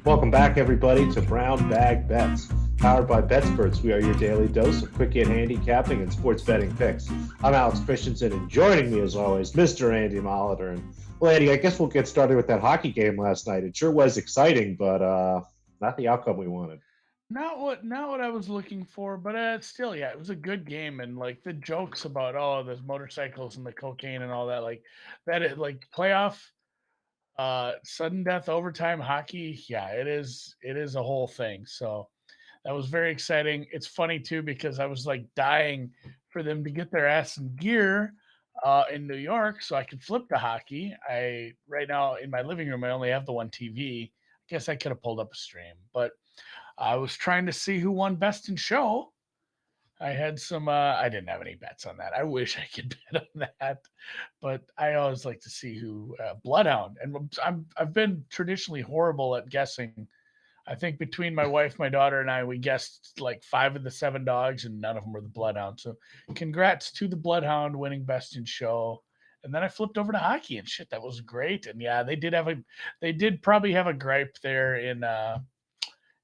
Welcome back, everybody, to Brown Bag Bets. Powered by BetSperts, we are your daily dose of quick hit handicapping and sports betting picks. I'm Alex Christensen, and joining me, as always, Mr. Andy Molitor. And, well, Andy, I guess we'll get started with that hockey game last night. It sure was exciting, but not the outcome we wanted. Not what I was looking for, but still, yeah, it was a good game, and like the jokes about the motorcycles and the cocaine and all that, like playoff, sudden death overtime hockey, yeah, it is a whole thing. So that was very exciting. It's funny too because I was like dying for them to get their ass in gear in New York so I could flip to hockey. I right now in my living room I only have the one TV. I guess I could have pulled up a stream, but I was trying to see who won best in show. I had some I didn't have any bets on that. I wish I could bet on that, but I always like to see who Bloodhound, and I've been traditionally horrible at guessing. I think between my wife, my daughter, and I, we guessed like 5 of the 7 dogs, and none of them were the Bloodhound. So, congrats to the Bloodhound winning best in show. And then I flipped over to hockey, and shit, that was great. And yeah, they did probably have a gripe there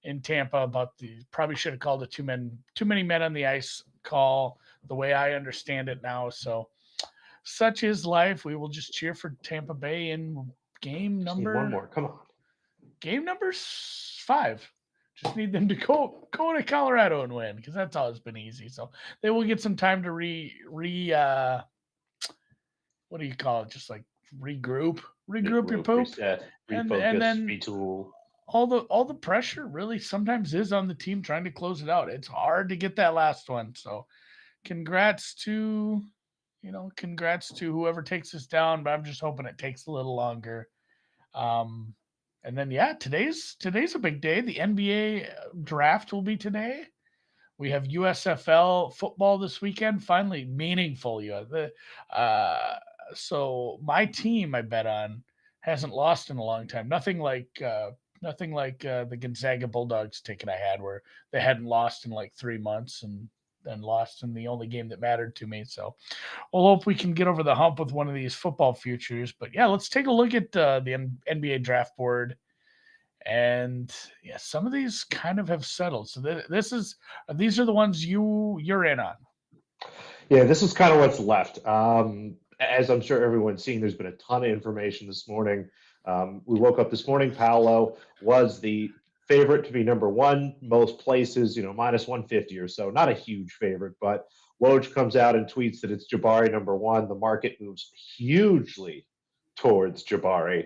in Tampa about the probably should have called it too many men on the ice call the way I understand it now. So such is life. We will just cheer for Tampa Bay in game Just need one number more. Come on. game number 5. Just need them to go to Colorado and win because that's always been easy. So they will get some time to re what do you call it? Just like regroup your Regroup, poop, reset, and refocus, then retool. all the pressure really sometimes is on the team trying to close it out. It's hard to get that last one. So congrats to congrats to whoever takes us down, but I'm just hoping it takes a little longer. Um and then yeah, today's a big day. The NBA draft will be today. We have USFL football this weekend. Finally, meaningful. So my team I bet on hasn't lost in a long time. Nothing like the Gonzaga Bulldogs ticket I had, where they hadn't lost in like 3 months and then lost in the only game that mattered to me. So we'll hope we can get over the hump with one of these football futures. But yeah, let's take a look at the NBA draft board, and yeah, some of these kind of have settled. So these are the ones you're in on. Yeah, this is kind of what's left. As I'm sure everyone's seen, there's been a ton of information this morning. We woke up this morning. Paolo was the favorite to be number one, most places, minus 150 or so. Not a huge favorite, but Woj comes out and tweets that it's Jabari number one. The market moves hugely towards Jabari.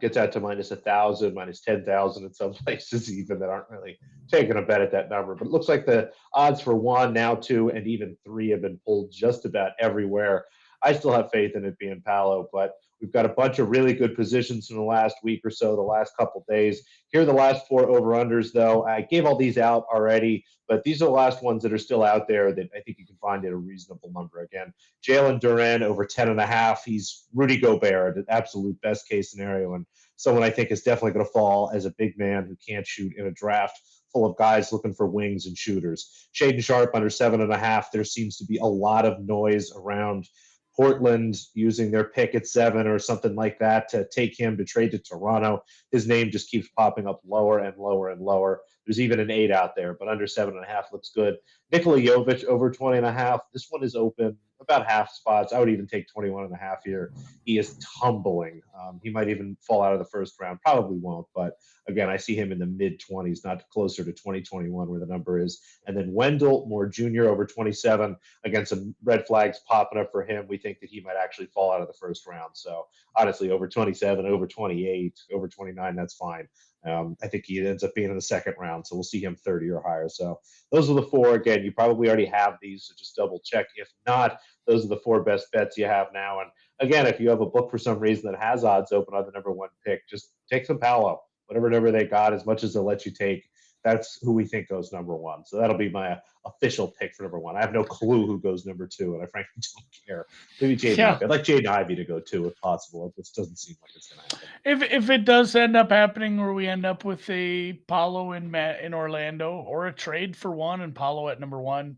Gets out to minus 1,000, minus 10,000 in some places, even that aren't really taking a bet at that number. But it looks like the odds for one, now two, and even three have been pulled just about everywhere. I still have faith in it being Palo, but we've got a bunch of really good positions in the last week or so, the last couple of days. Here are the last four over-unders, though. I gave all these out already, but these are the last ones that are still out there that I think you can find at a reasonable number. Again, Jalen Duren over 10.5. He's Rudy Gobert, the absolute best case scenario, and someone I think is definitely going to fall as a big man who can't shoot in a draft full of guys looking for wings and shooters. Shaden Sharp under 7.5. There seems to be a lot of noise around Portland using their pick at 7 or something like that to take him to trade to Toronto. His name just keeps popping up lower and lower and lower. There's even an 8 out there, but under 7.5 looks good. Nikola Jovic over 20.5. This one is open about half spots. I would even take 21.5 here. He is tumbling. He might even fall out of the first round. Probably won't, but again, I see him in the mid 20s, not closer to 2021 where the number is. And then Wendell Moore Jr. over 27. Again, some red flags popping up for him. We think that he might actually fall out of the first round. So honestly, over 27, over 28, over 29, that's fine. I think he ends up being in the second round, so we'll see him 30 or higher. So those are the four. Again, you probably already have these, so just double check. If not, those are the four best bets you have now. And again, if you have a book for some reason that has odds open on the number one pick, just take some Palo, whatever number they got, as much as they'll let you take. That's who we think goes number one. So that'll be my official pick for number one. I have no clue who goes number two, and I frankly don't care. Maybe Jaden Yeah, Ivey. I'd like Jaden Ivey to go two if possible. It just doesn't seem like it's going to happen. if it does end up happening, where we end up with a Paulo in Orlando, or a trade for one and Paulo at number one,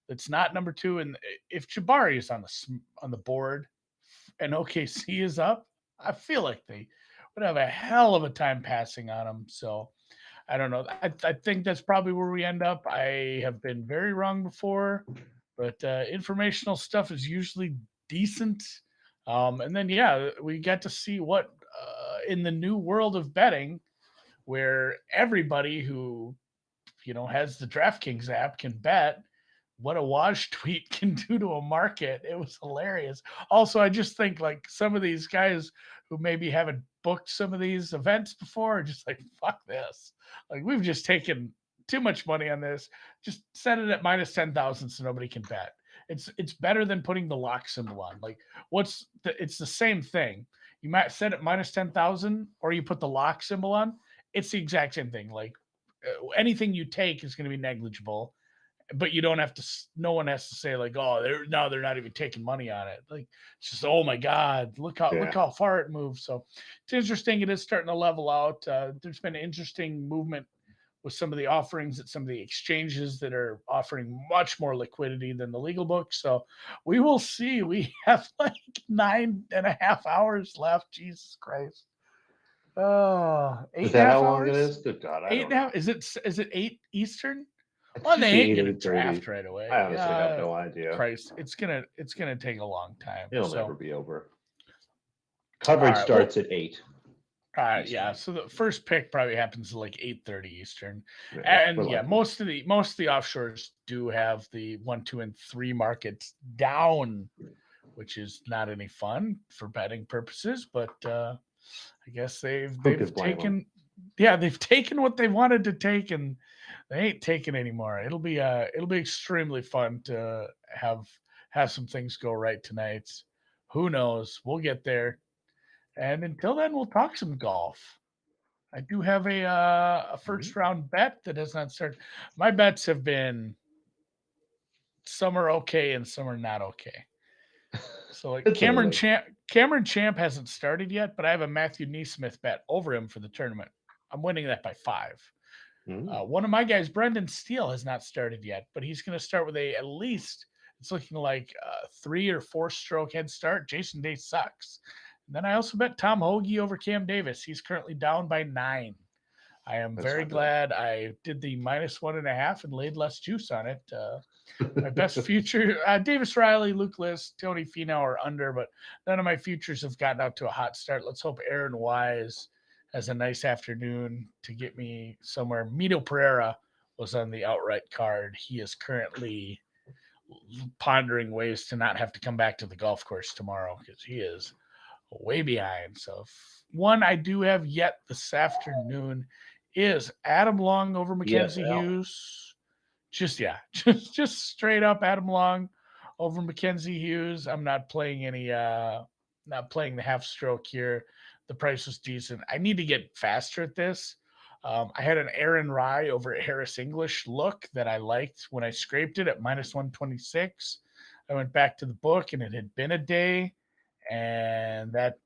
that's not number two, and if Jabari is on the board and OKC is up, I feel like would have a hell of a time passing on him. So I don't know. I think that's probably where we end up. I have been very wrong before, but informational stuff is usually decent. And then, yeah, we got to see what in the new world of betting, where everybody who has the DraftKings app can bet, what a Waj tweet can do to a market. It was hilarious. Also, I just think like some of these guys who maybe haven't booked some of these events before are just like, fuck this. Like we've just taken too much money on this. Just set it at minus 10,000 so nobody can bet. It's better than putting the lock symbol on. Like it's the same thing. You might set it minus 10,000 or you put the lock symbol on. It's the exact same thing. Like anything you take is going to be negligible, but you don't have to. No one has to say like, "Oh, they're not even taking money on it." Like it's just, "Oh my God, look how far it moved." So it's interesting. It is starting to level out. There's been interesting movement with some of the offerings at some of the exchanges that are offering much more liquidity than the legal book. So we will see. We have like 9.5 hours left. Jesus Christ. Oh, eight Is and a that how half long it hours. is? Good God, I Eight don't and a know. half. Is it 8 Eastern? It's Well, they usually ain't eight, gonna 8:30. draft right I away. honestly have no idea. Christ, it's gonna take a long time. It'll never So, be over. all Coverage right, well, starts at 8 yeah. Eastern. So the first pick probably happens at like 8:30 Eastern, Yeah, we're and yeah, lucky. most of the offshores do have the 1, 2, and 3 markets down, which is not any fun for betting purposes. But I guess Who they've could blame them? taken, yeah, they've taken what they wanted to take, and they ain't taking anymore. It'll be extremely fun to have some things go right tonight. Who knows? We'll get there. And until then, we'll talk some golf. I do have a Mhm. first round bet that has not started. My bets have been some are okay and some are not okay. So like It's early. Cameron Champ hasn't started yet, but I have a Matthew Neesmith bet over him for the tournament. I'm winning that by 5. Mm. One of my guys, Brendan Steele, has not started yet, but he's going to start with at least it's looking like a 3 or 4 stroke head start. Jason Day sucks. And then I also bet Tom Hoagie over Cam Davis. He's currently down by 9. I am That's very not good. glad I did the -1.5 and laid less juice on it. My best future, Davis Riley, Luke List, Tony Finau are under, but none of my futures have gotten out to a hot start. Let's hope Aaron Wise has a nice afternoon to get me somewhere. Mito Pereira was on the outright card. He is currently pondering ways to not have to come back to the golf course tomorrow because he is way behind. So one I do have yet this afternoon is Adam Long over Mackenzie USFL. Hughes. Just yeah, just straight up Adam Long over Mackenzie Hughes. I'm not playing any not playing the half stroke here. The price was decent. I need to get faster at this. I had an Aaron Rye over at Harris English look that I liked when I scraped it at -126. I went back to the book and it had been a day, and that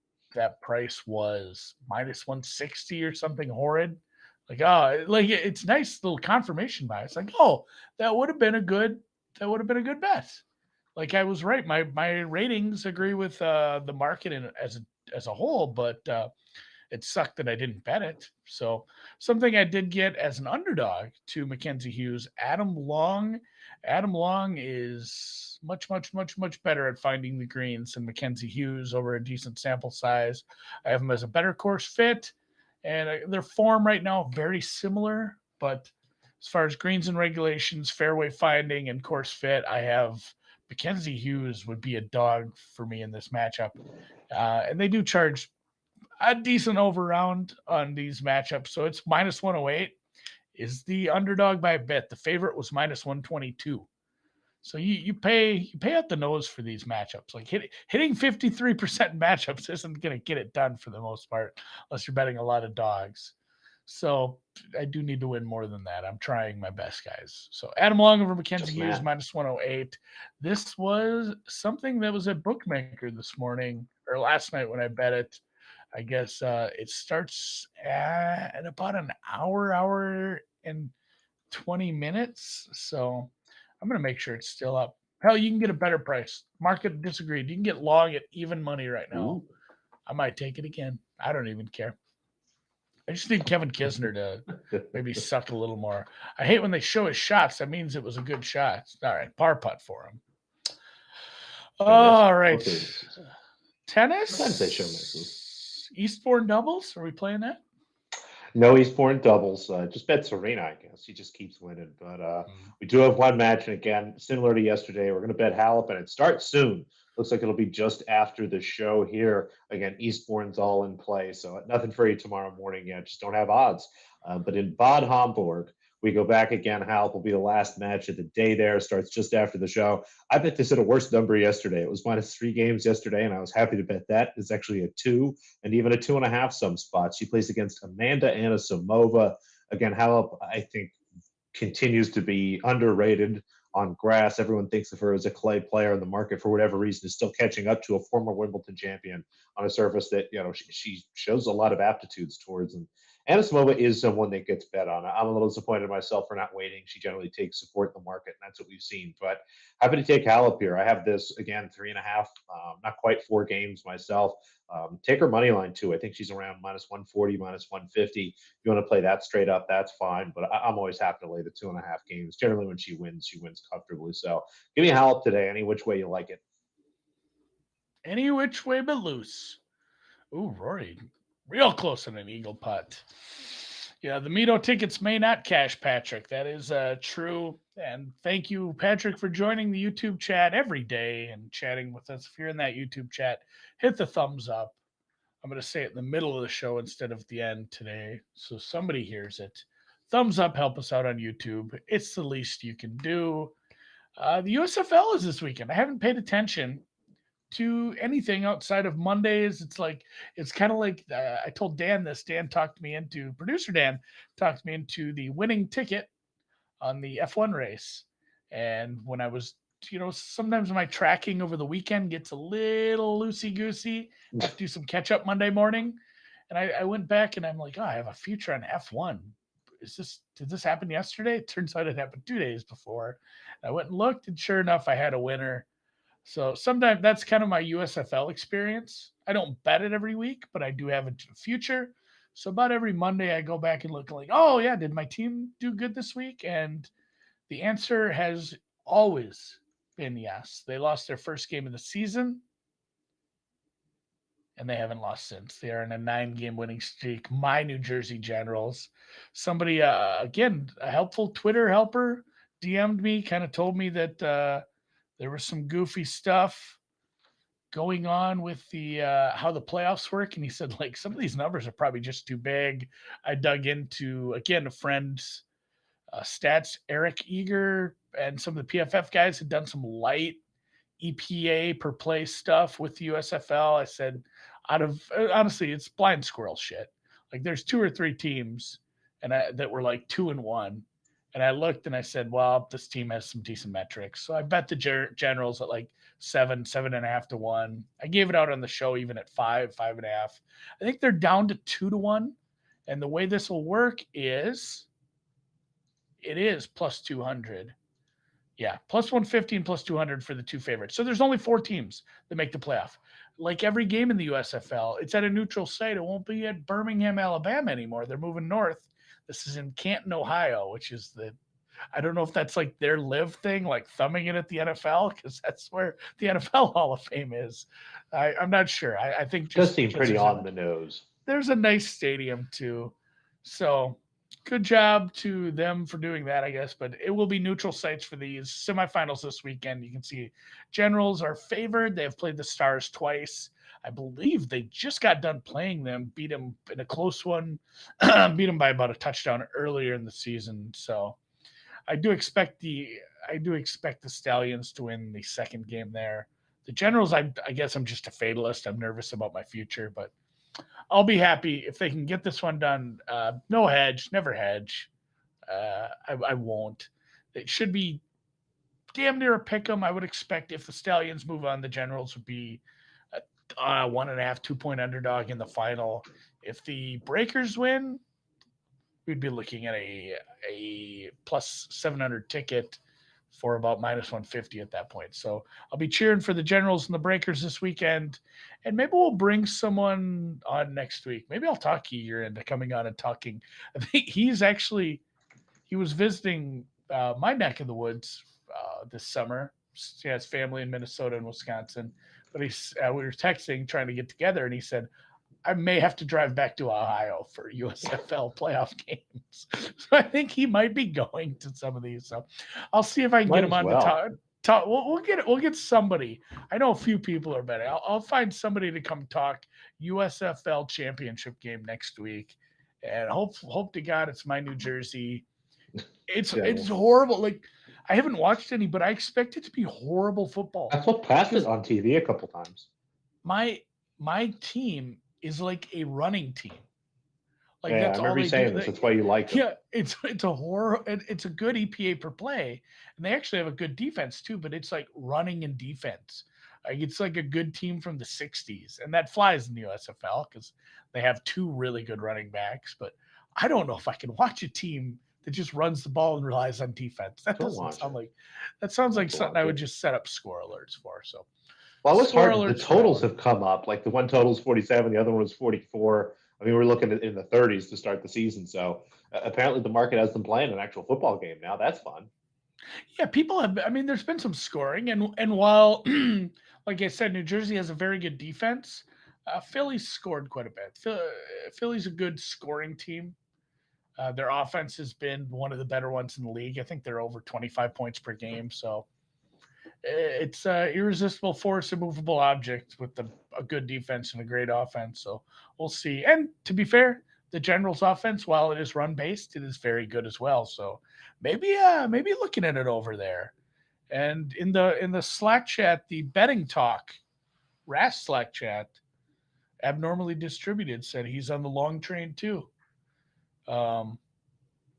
price was -160 or something horrid. Like, oh, like it's nice little confirmation bias. Like, oh, that would have been a good that would have been a good bet. Like I was right. My ratings agree with the market and as a whole, but it sucked that I didn't bet it. So something I did get as an underdog to Mackenzie Hughes, Adam Long. Adam Long is much, much, much, much better at finding the greens than Mackenzie Hughes over a decent sample size. I have him as a better course fit, and their form right now very similar. But as far as greens and regulations, fairway finding, and course fit, I have Mackenzie Hughes would be a dog for me in this matchup. And they do charge a decent over round on these matchups. So it's -108 is the underdog by a bit. The favorite was -122. So you pay out the nose for these matchups. Like hitting 53% in matchups isn't going to get it done for the most part, unless you're betting a lot of dogs. So I do need to win more than that. I'm trying my best, guys. So Adam Long over Mackenzie Just Hughes math. -108. This was something that was a bookmaker this morning or last night when I bet it. I guess it starts at about an hour and 20 minutes. So I'm going to make sure it's still up. Hell, you can get a better price. Market disagreed. You can get long at even money right now. Ooh. I might take it again. I don't even care. I just need Kevin Kisner to maybe suck a little more. I hate when they show his shots. That means it was a good shot. All right, par putt for him. All right. Tennis? Sometimes they show misses. Eastbourne doubles? Are we playing that? No Eastbourne doubles. Just bet Serena, I guess. He just keeps winning. But we do have one match. And again, similar to yesterday, we're going to bet Halep, and it starts soon. Looks like it'll be just after the show here. Again, Eastbourne's all in play. So nothing for you tomorrow morning yet. Just don't have odds. But in Bad Homburg, we go back again. Halep will be the last match of the day there. Starts just after the show. I bet this at a worse number yesterday. It was -3 games yesterday, and I was happy to bet that. It's actually a 2 and even a 2.5 some spots. She plays against Amanda Anisimova. Again, Halep, I think, continues to be underrated on grass. Everyone thinks of her as a clay player, in the market for whatever reason is still catching up to a former Wimbledon champion on a surface that she shows a lot of aptitudes towards. And Anisimova is someone that gets bet on. I'm a little disappointed myself for not waiting. She generally takes support in the market, and that's what we've seen. But happy to take Halep here. I have this again 3.5, not quite 4 games myself. Take her money line too. I think she's around -140, -150. If you want to play that straight up, that's fine. But I'm always happy to lay the 2.5 games. Generally, when she wins comfortably. So give me Halep today, any which way you like it. Any which way but loose. Ooh, Rory, real close on an eagle putt. Yeah, the Mito tickets may not cash, Patrick. That is true. And thank you, Patrick, for joining the YouTube chat every day and chatting with us. If you're in that YouTube chat, hit the thumbs up. I'm going to say it in the middle of the show instead of the end today, so somebody hears it. Thumbs up, help us out on YouTube. It's the least you can do. The USFL is this weekend. I haven't paid attention to anything outside of Mondays. It's kind of like I told Dan this. Producer Dan talked me into the winning ticket on the F1 race. And when I was, sometimes my tracking over the weekend gets a little loosey goosey. I have to do some catch up Monday morning. And I went back and I'm like, oh, I have a future on F1. Did this happen yesterday? It turns out it happened 2 days before. I went and looked, and sure enough, I had a winner. So sometimes that's kind of my USFL experience. I don't bet it every week, but I do have a future. So about every Monday, I go back and look like, oh yeah, did my team do good this week? And the answer has always been yes. They lost their first game of the season, and they haven't lost since. They are in a 9-game winning streak. My New Jersey Generals. Somebody, again, a helpful Twitter helper DM'd me, kind of told me that there was some goofy stuff going on with the how the playoffs work, and he said like some of these numbers are probably just too big. I dug into again a friend's stats, Eric Eager, and some of the PFF guys had done some light EPA per play stuff with the USFL. I said, honestly, it's blind squirrel shit. Like there's 2 or 3 teams that were like 2-1. And I looked and I said, well, this team has some decent metrics. So I bet the Generals at like 7.5 to 1. I gave it out on the show even at 5.5. I think they're down to 2-1. And the way this will work is it is plus 200. Yeah, plus 150 and plus 200 for the 2 favorites. So there's only 4 teams that make the playoff. Like every game in the USFL, it's at a neutral site. It won't be at Birmingham, Alabama anymore. They're moving north. This is in Canton, Ohio, which is I don't know if that's like their live thing, like thumbing it at the NFL, because that's where the NFL Hall of Fame is. I'm not sure. I think just does seem pretty on the nose. There's a nice stadium too. So good job to them for doing that, I guess. But it will be neutral sites for these semifinals this weekend. You can see Generals are favored. They have played the Stars twice. I believe they just got done playing them, beat them in a close one, beat them by about a touchdown earlier in the season. So I do expect the Stallions to win the second game there. The Generals, I guess I'm just a fatalist. I'm nervous about my future, but I'll be happy if they can get this one done. No hedge, never hedge. I won't. It should be damn near a pick 'em. I would expect if the Stallions move on, the Generals would be a 1.5, 2-point underdog in the final. If the Breakers win, we'd be looking at a plus 700 ticket for about -150 at that point. So I'll be cheering for the Generals and the Breakers this weekend, and maybe we'll bring someone on next week. Maybe I'll talk you into coming on and talking. I think he was visiting my neck of the woods this summer. He has family in Minnesota and Wisconsin, but we were texting trying to get together, and he said, I may have to drive back to Ohio for USFL playoff games. So I think he might be going to some of these. So I'll see if I can Might get him as on well. to talk. We'll get somebody. I know a few people are better. I'll find somebody to come talk USFL championship game next week, and hope to God it's my New Jersey. It's Generals. horrible. Like I haven't watched any, but I expect it to be horrible football. That's what passed it Because on TV a couple times. my team is like a running team. Like Yeah, I that's all remember you they do. saying this. That's why you like them. Yeah, it's a horror. It's a good EPA per play, and they actually have a good defense too. But it's like running and defense. Like it's like a good team from the '60s, and that flies in the USFL because they have two really good running backs. But I don't know if I can watch a team that just runs the ball and relies on defense. That Don't doesn't watch sound it. like that sounds like Don't something watch I would it. just set up score alerts for. So Well, it's score hard. The alerts for that totals one. have come up. Like the one total's 47, the other one was 44. I mean, we're looking at in the 30s to start the season. So apparently, the market has them playing an actual football game now. That's fun. Yeah, people have. I mean, there's been some scoring, and while, like I said, New Jersey has a very good defense. Philly's scored quite a bit. Philly's a good scoring team. Their offense has been one of the better ones in the league. I think they're over 25 points per game. So it's irresistible force, immovable object with a good defense and a great offense. So we'll see. And to be fair, the Generals' offense, while it is run based, it is very good as well. So maybe looking at it over there. And in the Slack chat, the betting talk, RAS Slack chat, abnormally distributed said he's on the long train too. Um,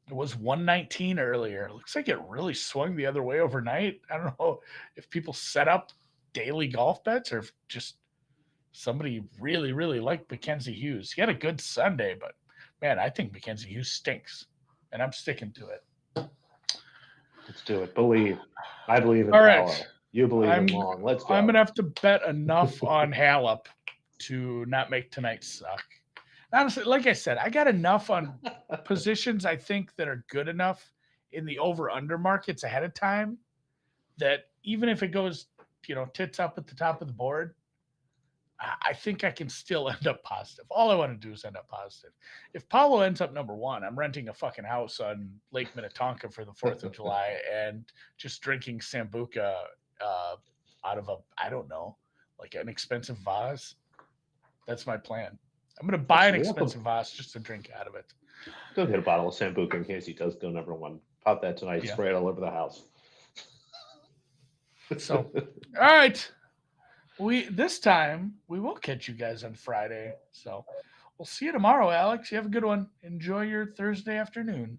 it was 119 earlier. It looks like it really swung the other way overnight. I don't know if people set up daily golf bets or if just somebody really, really liked Mackenzie Hughes. He had a good Sunday, but man, I think Mackenzie Hughes stinks, and I'm sticking to it. Let's do it. Believe. I believe in All right. Paolo. You believe I'm in Long. Let's I'm go. gonna have to bet enough on Halep to not make tonight suck. Honestly, like I said, I got enough on positions I think that are good enough in the over under markets ahead of time that even if it goes, tits up at the top of the board, I think I can still end up positive. All I want to do is end up positive. If Paulo ends up number one, I'm renting a fucking house on Lake Minnetonka for the 4th of July and just drinking Sambuca out of I don't know, like an expensive vase. That's my plan. I'm going to buy an expensive vase just to drink out of it. Go get a bottle of Sambuca in case he does go number one. Pop that tonight, Yeah. spray it all over the house. So, all right. This time we will catch you guys on Friday. So we'll see you tomorrow, Alex. You have a good one. Enjoy your Thursday afternoon.